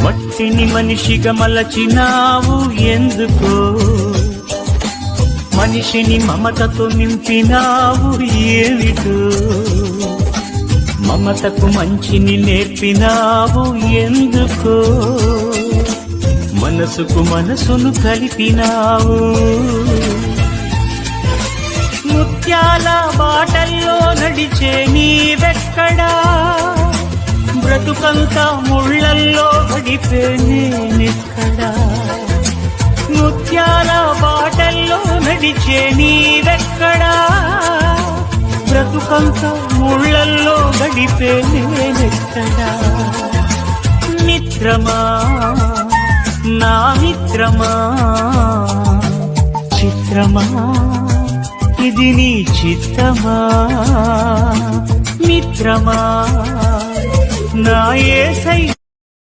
మట్టిని మనిషిగా మలచినావు ఎందుకో, మనిషిని మమతతో నింపినావు ఏమిటో, మమతకు మంచిని నేర్పినావు ఎందుకో, మనసుకు మనసును కలిపినావు. ముత్యాల బాటల్లో నడిచే నీవెక్కడా, బ్రతుకంతా ముళ్ళల్లో గడిపే నేనెక్కడా. ముత్యాల బాటల్లో నడిచే నీవెక్కడా, బ్రతుకంతా ముళ్ళల్లో గడిపే నేనెక్కడా. మిత్రమా నా మిత్రమా, చిత్రమా ఇది నీ చిత్తమా. మిత్రమా నా యేసయ్య